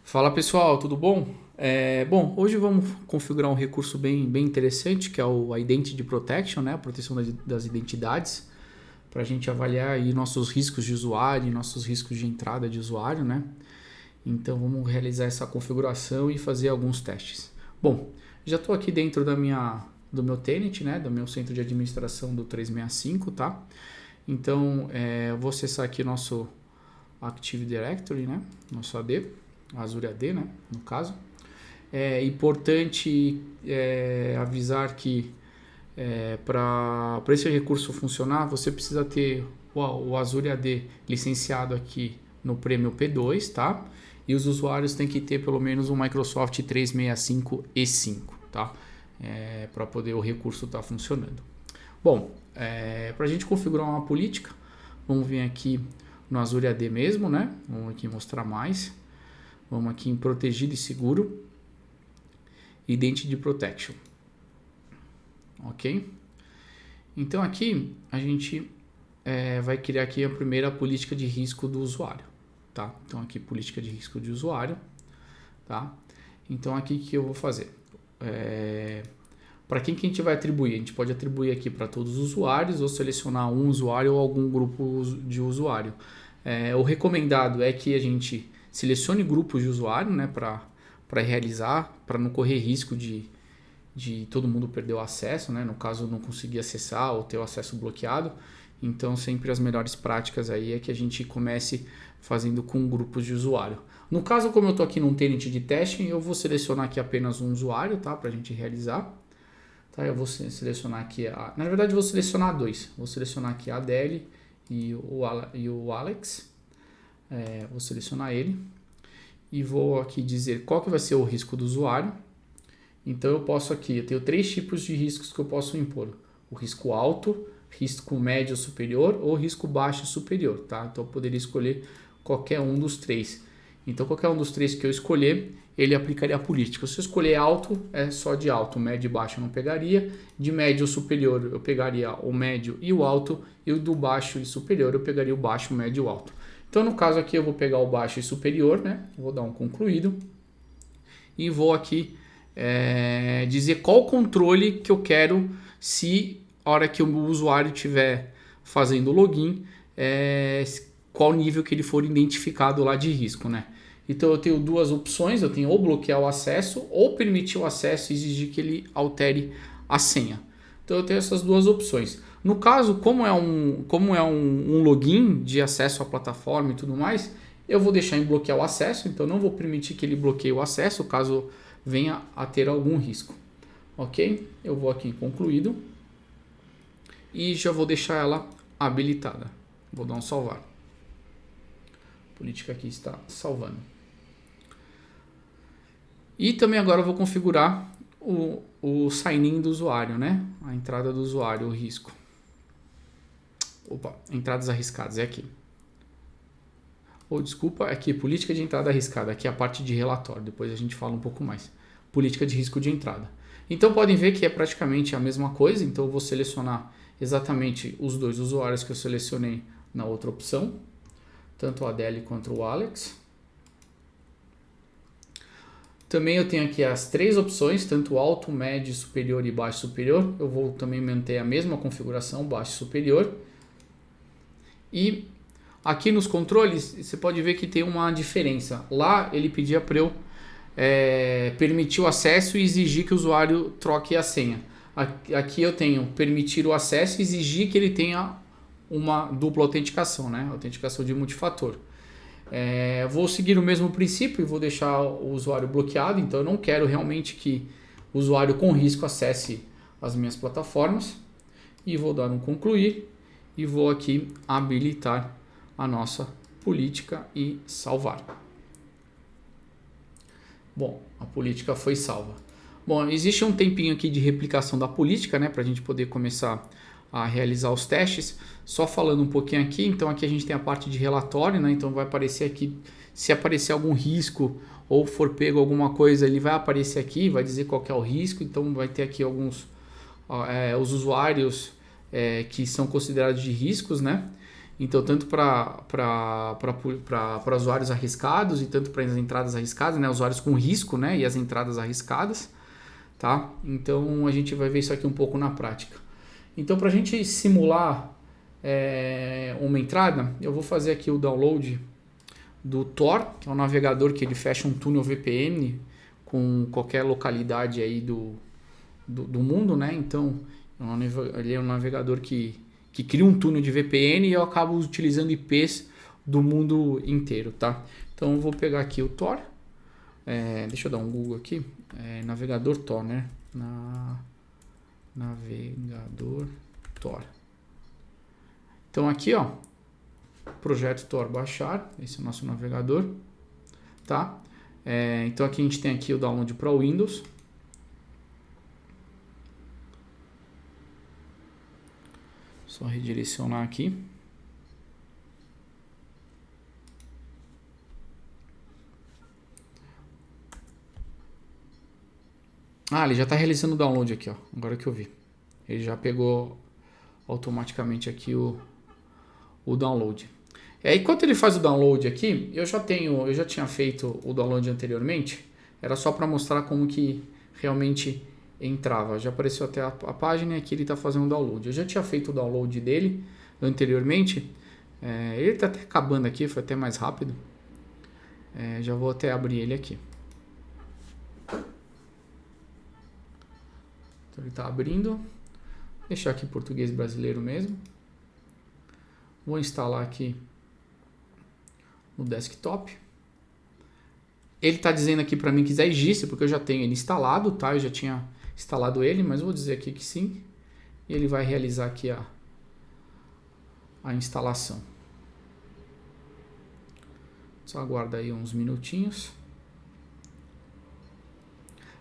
Fala pessoal, tudo bom? Bom, hoje vamos configurar um recurso bem interessante que é o Identity Protection, né? A proteção das identidades, para a gente avaliar aí nossos riscos de usuário, nossos riscos de entrada de usuário, né? Então vamos realizar essa configuração e fazer alguns testes. Bom, já estou aqui dentro do meu tenant, né? Do meu centro de administração do 365, tá? Então eu vou acessar aqui nosso Active Directory, né? Nosso AD. Azure AD, né, no caso. É importante avisar que para esse recurso funcionar, você precisa ter o Azure AD licenciado aqui no Premium P2, tá? E os usuários têm que ter pelo menos um Microsoft 365 E5, tá? Para poder o recurso estar funcionando. Bom, para a gente configurar uma política, vamos vir aqui no Azure AD mesmo, né? Vamos aqui mostrar mais. Vamos aqui em protegido e seguro, Identity Protection, ok? Então aqui a gente vai criar aqui a primeira política de risco do usuário, tá? Então aqui política de risco de usuário, tá? Então aqui que eu vou fazer? Para quem que a gente vai atribuir? A gente pode atribuir aqui para todos os usuários ou selecionar um usuário ou algum grupo de usuário. O recomendado é que a gente selecione grupos de usuário, né, para realizar, para não correr risco de todo mundo perder o acesso, né, no caso não conseguir acessar ou ter o acesso bloqueado. Então sempre as melhores práticas aí é que a gente comece fazendo com grupos de usuário. No caso, como eu estou aqui num tenant de teste, eu vou selecionar aqui apenas um usuário, tá, para a gente realizar. Tá, eu vou selecionar aqui, na verdade eu vou selecionar dois. Vou selecionar aqui a Adele e o Alex. Vou selecionar ele e vou aqui dizer qual que vai ser o risco do usuário. Então eu tenho três tipos de riscos que eu posso impor: o risco alto, risco médio superior ou risco baixo superior, tá? Então eu poderia escolher qualquer um dos três. Então qualquer um dos três que eu escolher, ele aplicaria a política. Se eu escolher alto, é só de alto, médio e baixo eu não pegaria. De médio ou superior eu pegaria o médio e o alto, e o do baixo e superior eu pegaria o baixo, o médio e o alto. Então no caso aqui eu vou pegar o baixo e superior, né? Vou dar um concluído e vou aqui dizer qual controle que eu quero se a hora que o usuário estiver fazendo o login, qual nível que ele for identificado lá de risco, né? Então eu tenho duas opções, eu tenho ou bloquear o acesso ou permitir o acesso e exigir que ele altere a senha. Então eu tenho essas duas opções. No caso, como é um login de acesso à plataforma e tudo mais, eu vou deixar em bloquear o acesso, então não vou permitir que ele bloqueie o acesso caso venha a ter algum risco. Ok? Eu vou aqui em concluído e já vou deixar ela habilitada. Vou dar um salvar. A política aqui está salvando. E também agora eu vou configurar o sign-in do usuário, né? A entrada do usuário, o risco. Entradas arriscadas, é aqui. Desculpa, aqui, política de entrada arriscada. Aqui é a parte de relatório, depois a gente fala um pouco mais. Política de risco de entrada. Então podem ver que é praticamente a mesma coisa, então eu vou selecionar exatamente os dois usuários que eu selecionei na outra opção, tanto a Adele quanto o Alex. Também eu tenho aqui as três opções, tanto alto, médio, superior e baixo superior. Eu vou também manter a mesma configuração, baixo e superior. E aqui nos controles, você pode ver que tem uma diferença. Lá ele pedia para eu permitir o acesso e exigir que o usuário troque a senha. Aqui eu tenho permitir o acesso e exigir que ele tenha uma dupla autenticação, né? Autenticação de multifator. Vou seguir o mesmo princípio e vou deixar o usuário bloqueado, então eu não quero realmente que o usuário com risco acesse as minhas plataformas. E vou dar um concluir e vou aqui habilitar a nossa política e salvar. Bom, a política foi salva. Bom, existe um tempinho aqui de replicação da política, né, para a gente poder começar a realizar os testes. Só falando um pouquinho aqui, então aqui a gente tem a parte de relatório, né, então vai aparecer aqui, se aparecer algum risco ou for pego alguma coisa, ele vai aparecer aqui, vai dizer qual que é o risco, então vai ter aqui alguns os usuários que são considerados de riscos, né? Então, tanto para usuários arriscados e tanto para as entradas arriscadas, né? Usuários com risco, né? E as entradas arriscadas, tá? Então, a gente vai ver isso aqui um pouco na prática. Então, para a gente simular uma entrada, eu vou fazer aqui o download do Tor, que é um navegador que ele fecha um túnel VPN com qualquer localidade aí do mundo, né? Então, ele é um navegador que cria um túnel de VPN e eu acabo utilizando IPs do mundo inteiro, tá? Então, eu vou pegar aqui o Tor. Deixa eu dar um Google aqui. Navegador Tor, né? Navegador Tor. Então, aqui, ó, projeto Tor baixar. Esse é o nosso navegador, tá? Então, aqui a gente tem aqui o download para Windows. Só redirecionar aqui. Ele já está realizando o download aqui, ó. Agora que eu vi. Ele já pegou automaticamente aqui o download. Enquanto ele faz o download aqui, eu já tinha feito o download anteriormente. Era só para mostrar como que realmente entrava. Já apareceu até a página e aqui ele está fazendo o download. Eu já tinha feito o download dele anteriormente. Ele está até acabando aqui, foi até mais rápido. Já vou até abrir ele aqui. Então ele está abrindo. Vou deixar aqui português brasileiro mesmo. Vou instalar aqui no desktop. Ele está dizendo aqui para mim que existe, porque eu já tenho ele instalado, tá? Eu já tinha instalado ele, mas vou dizer aqui que sim. E ele vai realizar aqui a instalação. Só aguarda aí uns minutinhos.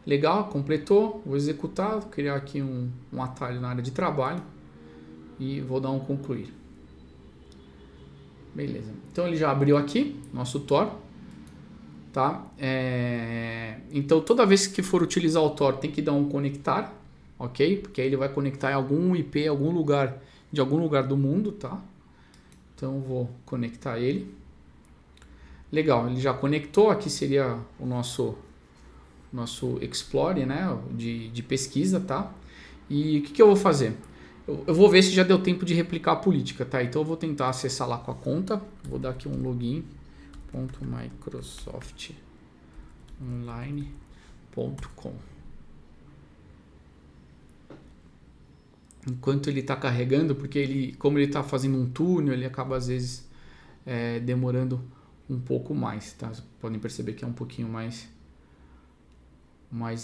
Legal, completou. Vou executar, vou criar aqui um atalho na área de trabalho e vou dar um concluir. Beleza. Então ele já abriu aqui nosso Tor, tá? Então toda vez que for utilizar o Tor tem que dar um conectar, ok? Porque aí ele vai conectar em algum IP, de algum lugar do mundo, tá? Então eu vou conectar ele. Legal, ele já conectou. Aqui seria o nosso Explore, né? De pesquisa, tá? E o que eu vou fazer? Eu vou ver se já deu tempo de replicar a política, tá? Então eu vou tentar acessar lá com a conta. Vou dar aqui um login.microsoftonline.com. Enquanto ele está carregando, porque como ele está fazendo um túnel, ele acaba às vezes demorando um pouco mais, tá? Vocês podem perceber que é um pouquinho mais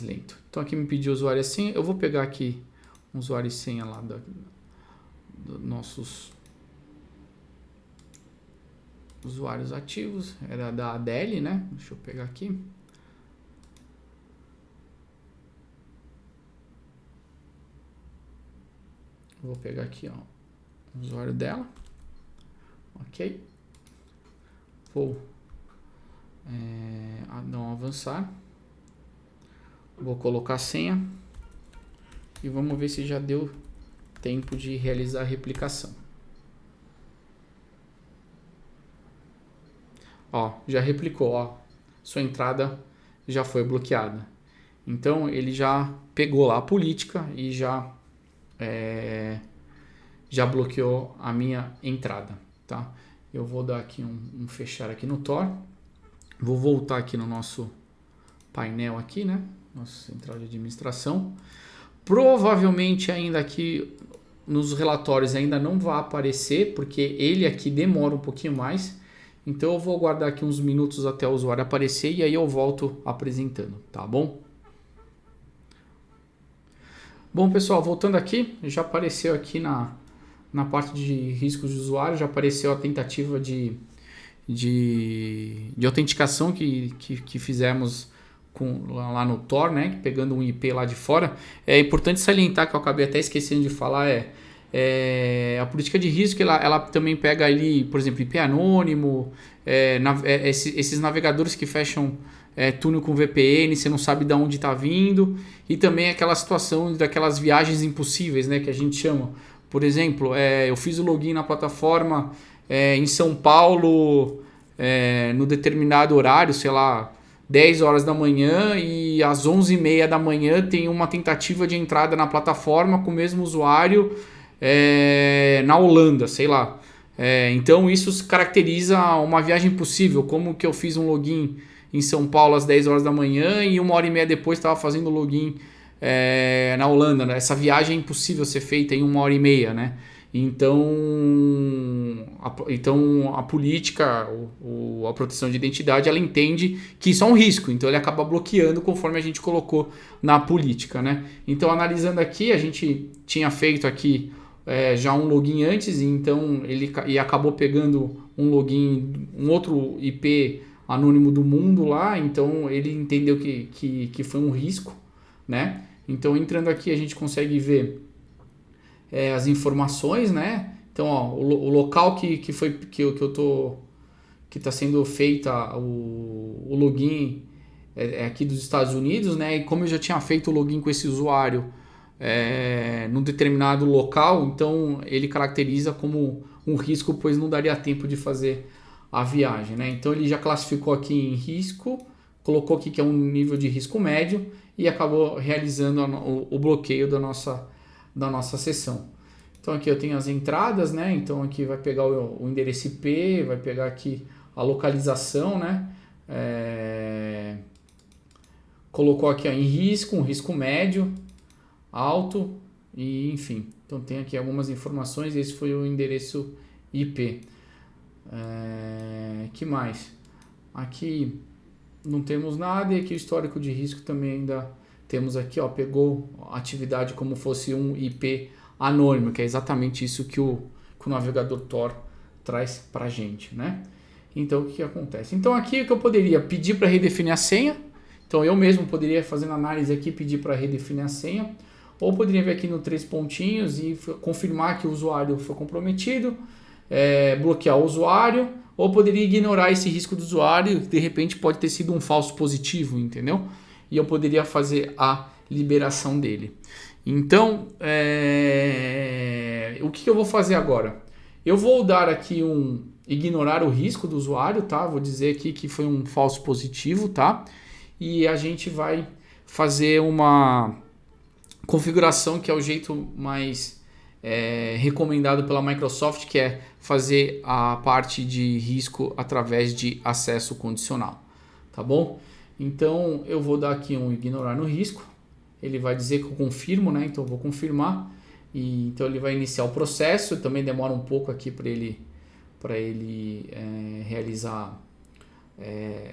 lento. Então aqui me pediu usuário e senha. Eu vou pegar aqui um usuário e senha lá dos nossos usuários ativos. Era da Adele, né? Deixa eu pegar aqui. Vou pegar aqui, ó, o usuário dela. Ok. Vou não avançar. Vou colocar a senha e vamos ver se já deu tempo de realizar a replicação. Ó, já replicou, ó. Sua entrada já foi bloqueada. Então ele já pegou lá a política e já bloqueou a minha entrada, tá? Eu vou dar aqui um fechar aqui no Tor. Vou voltar aqui no nosso painel aqui, né? Nossa central de administração. Provavelmente ainda aqui nos relatórios ainda não vai aparecer, porque ele aqui demora um pouquinho mais. Então eu vou aguardar aqui uns minutos até o usuário aparecer e aí eu volto apresentando, tá bom? Bom, pessoal, voltando aqui, já apareceu aqui na parte de riscos de usuário, já apareceu a tentativa de autenticação que fizemos lá no Tor, né? Pegando um IP lá de fora. É importante salientar, que eu acabei até esquecendo de falar, a política de risco, ela também pega ali, por exemplo, IP anônimo, esses navegadores que fecham túnel com VPN, você não sabe de onde está vindo, e também aquela situação daquelas viagens impossíveis, né, que a gente chama. Por exemplo, eu fiz o login na plataforma em São Paulo no determinado horário, sei lá, 10 horas da manhã, e às 11h30 da manhã tem uma tentativa de entrada na plataforma com o mesmo usuário na Holanda, sei lá. Então isso caracteriza uma viagem possível, como que eu fiz um login em São Paulo às 10 horas da manhã e 1h30 depois estava fazendo login na Holanda, né? Essa viagem é impossível ser feita em 1h30, né? Então a política, a proteção de identidade, ela entende que isso é um risco, então ele acaba bloqueando conforme a gente colocou na política, né? Então, analisando aqui, a gente tinha feito aqui já um login antes, então ele acabou pegando um login, um outro IP anônimo do mundo lá, então ele entendeu que foi um risco, né? Então, entrando aqui, a gente consegue ver as informações, né? Então, ó, o local que está sendo feita o login é aqui dos Estados Unidos, né? E como eu já tinha feito o login com esse usuário num determinado local, então ele caracteriza como um risco, pois não daria tempo de fazer a viagem, né? Então ele já classificou aqui em risco, colocou aqui que é um nível de risco médio e acabou realizando o bloqueio da nossa sessão. Então aqui eu tenho as entradas, né? Então aqui vai pegar o endereço IP, vai pegar aqui a localização, né? Colocou aqui em risco, um risco médio, alto e enfim. Então tem aqui algumas informações, esse foi o endereço IP. Que mais? Aqui não temos nada e aqui o histórico de risco também ainda temos aqui, ó, pegou a atividade como fosse um IP anônimo, que é exatamente isso que o navegador Tor traz para a gente, né? Então, o que acontece? Então, aqui que eu poderia pedir para redefinir a senha. Então, eu mesmo poderia, fazendo análise aqui, pedir para redefinir a senha. Ou poderia vir aqui no 3 pontinhos e confirmar que o usuário foi comprometido, bloquear o usuário, ou poderia ignorar esse risco do usuário, que de repente pode ter sido um falso positivo, entendeu? E eu poderia fazer a liberação dele. Então, o que eu vou fazer agora? Eu vou dar aqui ignorar o risco do usuário, tá? Vou dizer aqui que foi um falso positivo, tá? E a gente vai fazer uma configuração que é o jeito mais recomendado pela Microsoft, que é fazer a parte de risco através de acesso condicional, tá bom? Então, eu vou dar aqui um ignorar no risco. Ele vai dizer que eu confirmo, né? Então eu vou confirmar. E então ele vai iniciar o processo. Também demora um pouco aqui para ele realizar,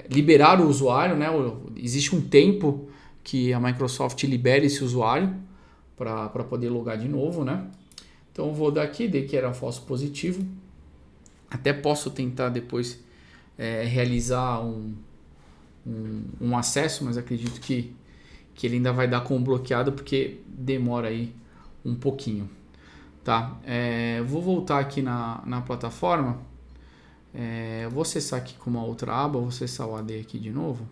liberar o usuário, né? Existe um tempo que a Microsoft libera esse usuário para poder logar de novo, né? Então eu vou dar aqui, dei que era falso positivo. Até posso tentar depois realizar um acesso, mas acredito que ele ainda vai dar como bloqueado porque demora aí um pouquinho, tá? Vou voltar aqui na plataforma, vou acessar aqui com uma outra aba, vou acessar o AD aqui de novo.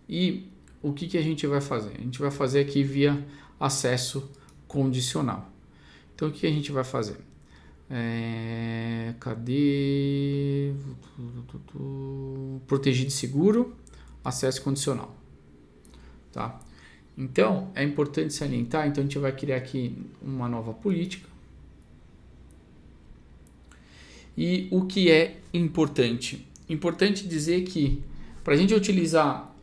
E o que a gente vai fazer? A gente vai fazer aqui via acesso condicional. Então o que a gente vai fazer? Cadê? Protegido e seguro, acesso condicional, tá? Então é importante salientar. Então a gente vai criar aqui uma nova política. E o que é importante? Importante dizer que para a gente utilizar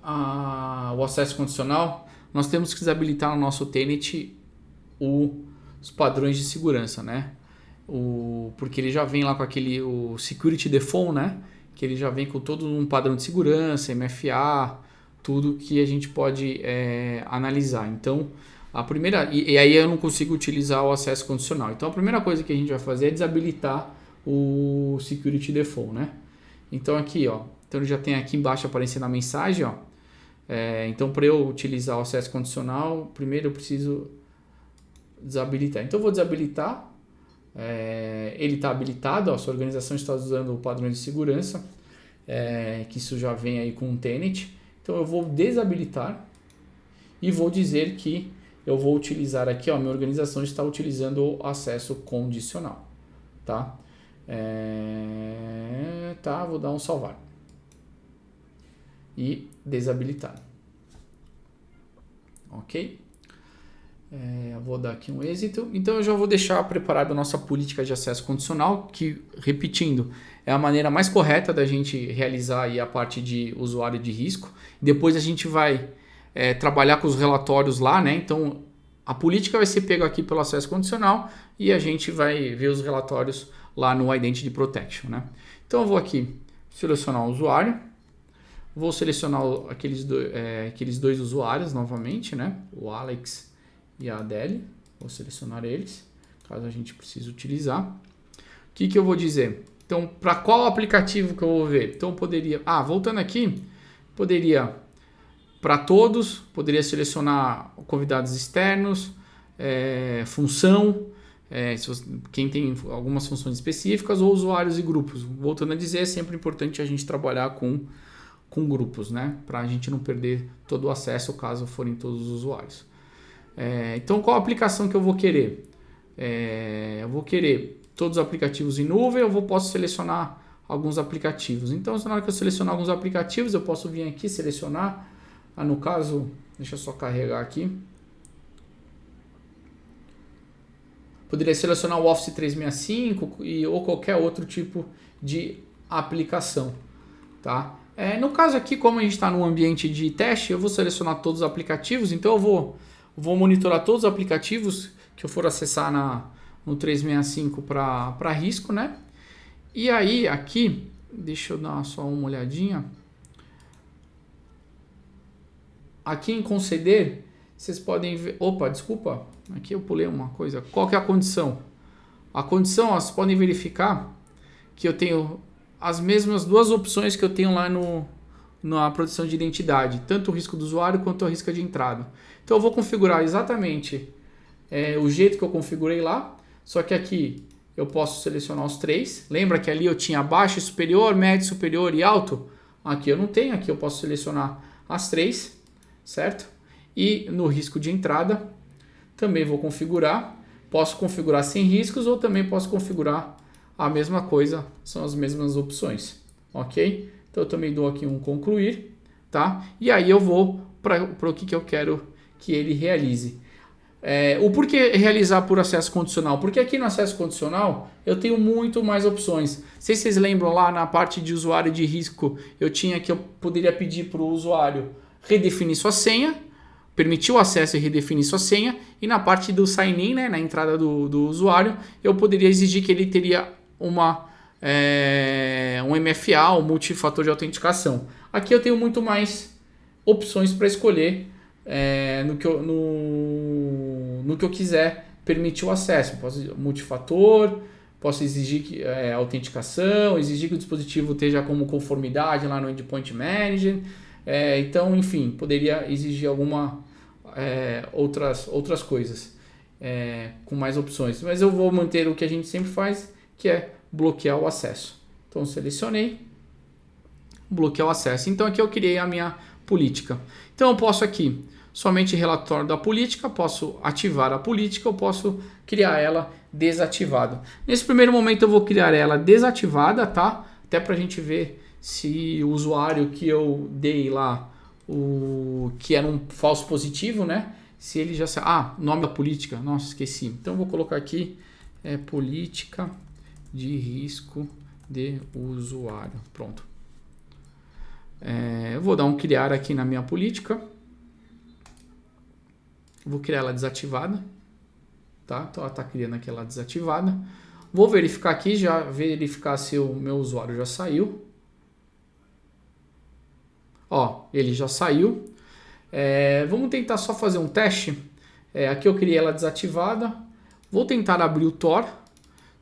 o acesso condicional, nós temos que desabilitar no nosso tenant os padrões de segurança, né? Porque ele já vem lá com o Security Default, né? Que ele já vem com todo um padrão de segurança, MFA, tudo que a gente pode analisar. Então, e aí eu não consigo utilizar o acesso condicional. Então, a primeira coisa que a gente vai fazer é desabilitar o Security Default, né? Então, aqui, ó. Então, ele já tem aqui embaixo aparecendo a mensagem, ó. Então, para eu utilizar o acesso condicional, primeiro eu preciso desabilitar. Então, eu vou desabilitar. Ele está habilitado, ó, sua organização está usando o padrão de segurança, que isso já vem aí com um tenant. Então eu vou desabilitar e vou dizer que eu vou utilizar aqui, ó, minha organização está utilizando o acesso condicional, tá? Tá, vou dar um salvar e desabilitar, ok? Vou dar aqui um êxito. Então eu já vou deixar preparada a nossa política de acesso condicional, que, repetindo, é a maneira mais correta da gente realizar aí a parte de usuário de risco. Depois a gente vai trabalhar com os relatórios lá, né? Então a política vai ser pega aqui pelo acesso condicional e a gente vai ver os relatórios lá no Identity Protection, né? Então eu vou aqui selecionar o usuário, vou selecionar aqueles dois usuários novamente, né? O Alex e a Adele, vou selecionar eles, caso a gente precise utilizar. O que eu vou dizer? Então, para qual aplicativo que eu vou ver? Então, poderia... voltando aqui, poderia... Para todos, poderia selecionar convidados externos, função, quem tem algumas funções específicas, ou usuários e grupos. Voltando a dizer, é sempre importante a gente trabalhar com grupos, né? Para a gente não perder todo o acesso caso forem todos os usuários. Então, qual aplicação que eu vou querer? Eu vou querer todos os aplicativos em nuvem, ou posso selecionar alguns aplicativos. Então, na hora que eu selecionar alguns aplicativos, eu posso vir aqui selecionar. No caso, deixa eu só carregar aqui. Poderia selecionar o Office 365 ou qualquer outro tipo de aplicação, tá? No caso aqui, como a gente está no ambiente de teste, eu vou selecionar todos os aplicativos. Então eu vou monitorar todos os aplicativos que eu for acessar no 365 para risco, né? E aí aqui, deixa eu dar só uma olhadinha. Aqui em conceder, vocês podem ver... Opa, desculpa, aqui eu pulei uma coisa. Qual que é a condição? A condição, vocês podem verificar que eu tenho as mesmas duas opções que eu tenho lá na proteção de identidade, tanto o risco do usuário quanto o risco de entrada. Então eu vou configurar exatamente o jeito que eu configurei lá, só que aqui eu posso selecionar os três. Lembra que ali eu tinha baixo, superior, médio, superior e alto? Aqui eu não tenho, aqui eu posso selecionar as três, certo? E no risco de entrada também vou configurar. Posso configurar sem riscos ou também posso configurar a mesma coisa, são as mesmas opções, ok? Então eu também dou aqui um concluir, tá? E aí eu vou para o que eu quero que ele realize. O porquê realizar por acesso condicional? Porque aqui no acesso condicional eu tenho muito mais opções. Não sei se vocês lembram lá na parte de usuário de risco, eu poderia pedir para o usuário redefinir sua senha, permitir o acesso e redefinir sua senha, e na parte do sign-in, né, na entrada do usuário, eu poderia exigir que ele teria um MFA, um multifator de autenticação. Aqui eu tenho muito mais opções para escolher no que eu quiser permitir o acesso. Posso multifator, posso exigir autenticação, exigir que o dispositivo esteja como conformidade lá no Endpoint Manager. Então, enfim, poderia exigir outras coisas com mais opções. Mas eu vou manter o que a gente sempre faz, que é bloquear o acesso. Então, selecionei, bloquear o acesso. Então, aqui eu criei a minha política. Então, eu posso aqui, somente relatório da política, posso ativar a política, eu posso criar ela desativada. Nesse primeiro momento, eu vou criar ela desativada, tá? Até para a gente ver se o usuário que eu dei lá, que era um falso positivo, né? Se ele já... nome da política. Nossa, esqueci. Então, eu vou colocar aqui política de risco de usuário. Pronto. Eu vou dar um criar aqui na minha política. Vou criar ela desativada. Tá? Então, ela está criando aquela desativada. Vou verificar aqui, verificar se o meu usuário já saiu. Ele já saiu. Vamos tentar só fazer um teste. Aqui eu criei ela desativada. Vou tentar abrir o Tor,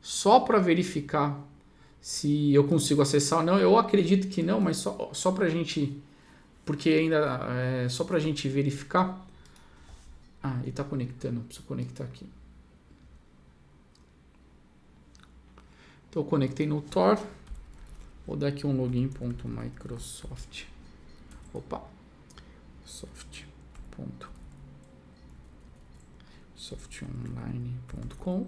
só para verificar se eu consigo acessar ou não. Eu acredito que não, mas só para a gente... Porque ainda só para a gente verificar. Ele está conectando. Preciso conectar aqui. Então, eu conectei no Tor. Vou dar aqui um login.microsoft. Soft. softonline.com.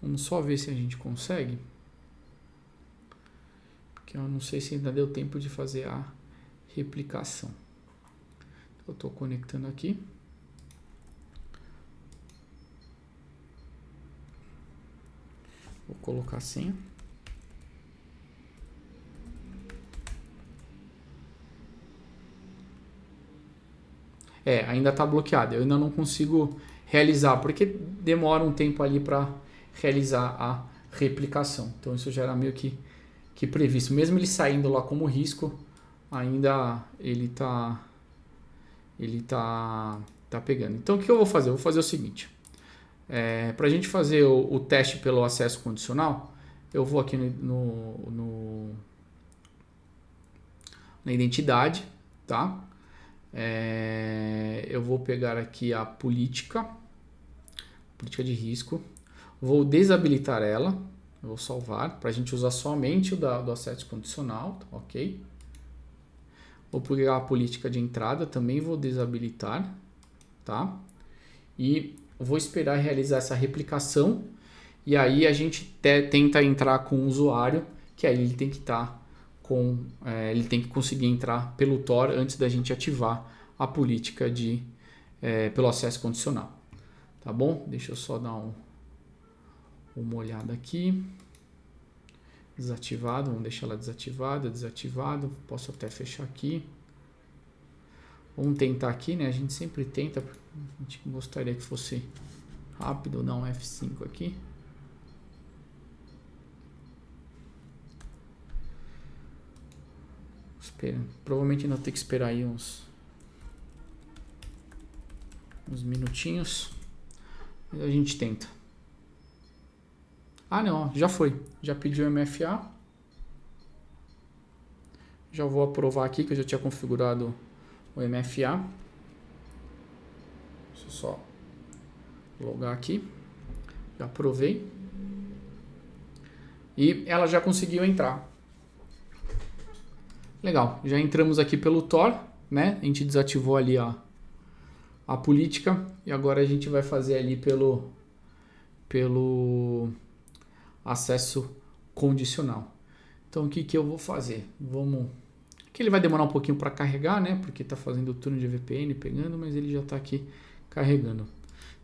Vamos só ver se a gente consegue. Porque eu não sei se ainda deu tempo de fazer a replicação. Eu estou conectando aqui. Vou colocar a senha. Ainda está bloqueado. Eu ainda não consigo realizar, porque demora um tempo ali para realizar a replicação. Então isso já era meio que previsto. Mesmo ele saindo lá como risco, ainda ele tá pegando. Então o que eu vou fazer? Eu vou fazer o seguinte. Para a gente fazer o teste pelo acesso condicional, eu vou aqui na identidade, tá? Eu vou pegar aqui a política de risco, vou desabilitar ela, eu vou salvar para a gente usar somente o do acesso condicional, ok? Vou pegar a política de entrada, também vou desabilitar, tá? E vou esperar realizar essa replicação e aí a gente tenta entrar com o usuário, que aí ele tem que estar ele tem que conseguir entrar pelo Tor antes da gente ativar a política pelo acesso condicional. Tá bom? Deixa eu só dar uma olhada aqui. Desativado, vamos deixar ela desativado. Posso até fechar aqui. Vamos tentar aqui, né? A gente sempre tenta, a gente gostaria que fosse rápido, dar um F5 aqui. Provavelmente ainda tem que esperar aí uns minutinhos. Mas a gente tenta. Ah, não, já foi. Já pediu o MFA. Já vou aprovar aqui que eu já tinha configurado o MFA. Deixa eu só logar aqui. Já aprovei. E ela já conseguiu entrar. Legal, já entramos aqui pelo Tor, né? A gente desativou ali a política e agora a gente vai fazer ali pelo acesso condicional. Então o que eu vou fazer? Aqui ele vai demorar um pouquinho para carregar, né? Porque está fazendo o turno de VPN pegando, mas ele já está aqui carregando.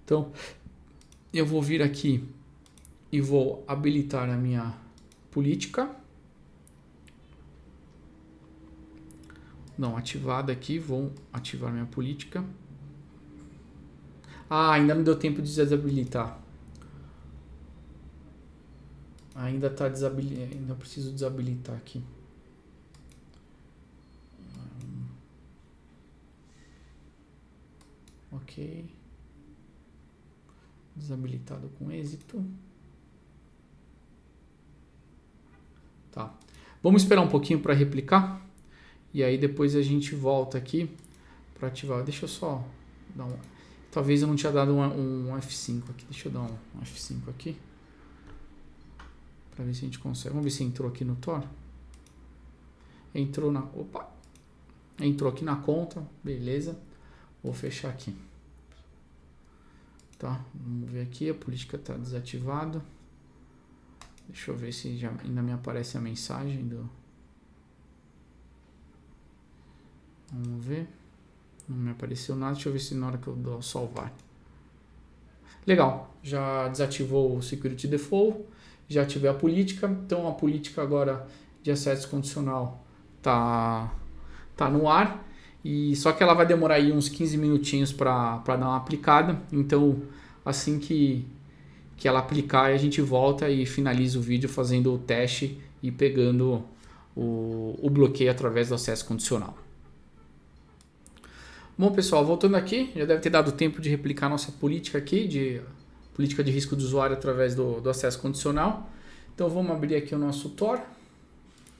Então eu vou vir aqui e vou habilitar a minha política. Não, ativada aqui, vou ativar minha política. Ainda não deu tempo de desabilitar. Ainda está desabilitado, ainda preciso desabilitar aqui. Ok. Desabilitado com êxito. Tá. Vamos esperar um pouquinho para replicar. E aí depois a gente volta aqui para ativar. Deixa eu só dar um... Talvez eu não tinha dado um F5 aqui. Deixa eu dar um F5 aqui. Para ver se a gente consegue. Vamos ver se entrou aqui no Tor. Entrou na... Opa! Entrou aqui na conta. Beleza. Vou fechar aqui. Tá? Vamos ver aqui. A política está desativada. Deixa eu ver se já ainda me aparece a mensagem do... Vamos ver. Não me apareceu nada. Deixa eu ver se na hora que eu dou salvar. Legal. Já desativou o Security Default. Já ativei a política. Então a política agora de acesso condicional tá no ar. E só que ela vai demorar aí uns 15 minutinhos para dar uma aplicada. Então assim que ela aplicar, a gente volta e finaliza o vídeo fazendo o teste e pegando o bloqueio através do acesso condicional. Bom, pessoal, voltando aqui, já deve ter dado tempo de replicar nossa política aqui, de política de risco do usuário através do acesso condicional. Então vamos abrir aqui o nosso Tor,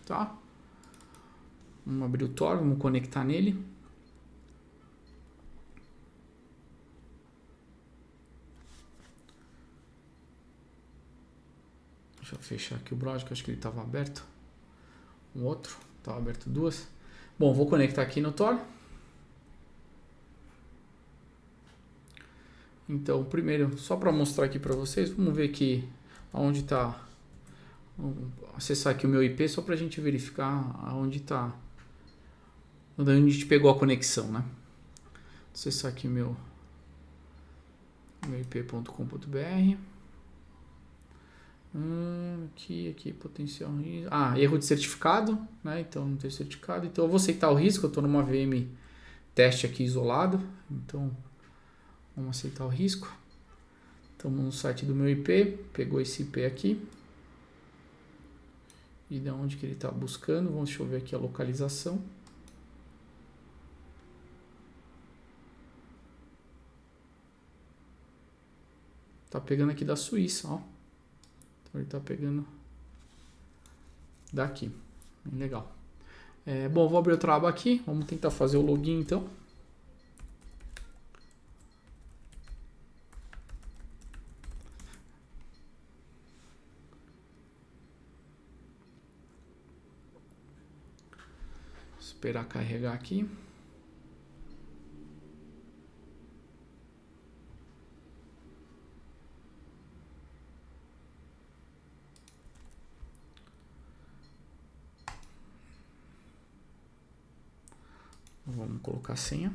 tá? Vamos abrir o Tor, vamos conectar nele. Deixa eu fechar aqui o browser, que eu acho que ele estava aberto. Um outro, estava aberto duas. Bom, vou conectar aqui no Tor. Então, primeiro, só para mostrar aqui para vocês, vamos ver aqui onde está. Acessar aqui o meu IP só para a gente verificar aonde está, onde a gente pegou a conexão, né? Acessar aqui meu ip.com.br. Aqui, potencial risco. Erro de certificado, né? Então não tem certificado. Então eu vou aceitar o risco. Eu estou numa VM teste aqui isolado. Então vamos aceitar o risco. Estamos no site do meu IP. Pegou esse IP aqui. E de onde que ele está buscando? Deixa eu ver aqui a localização. Tá pegando aqui da Suíça, ó. Então ele tá pegando daqui. Bem legal. Bom, vou abrir outra aba aqui. Vamos tentar fazer o login então. Esperar carregar aqui. Vamos colocar a senha.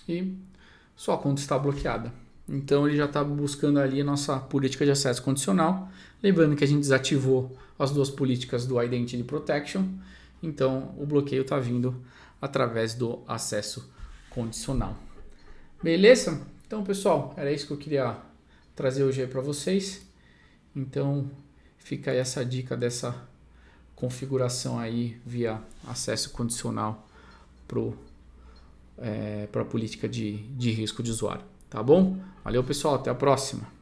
E sua conta está bloqueada. Então ele já está buscando ali a nossa política de acesso condicional. Lembrando que a gente desativou as duas políticas do Identity Protection. Então o bloqueio está vindo através do acesso condicional. Beleza? Então pessoal, era isso que eu queria trazer hoje aí para vocês. Então fica aí essa dica dessa configuração aí via acesso condicional para a política de risco de usuário. Tá bom? Valeu pessoal, até a próxima.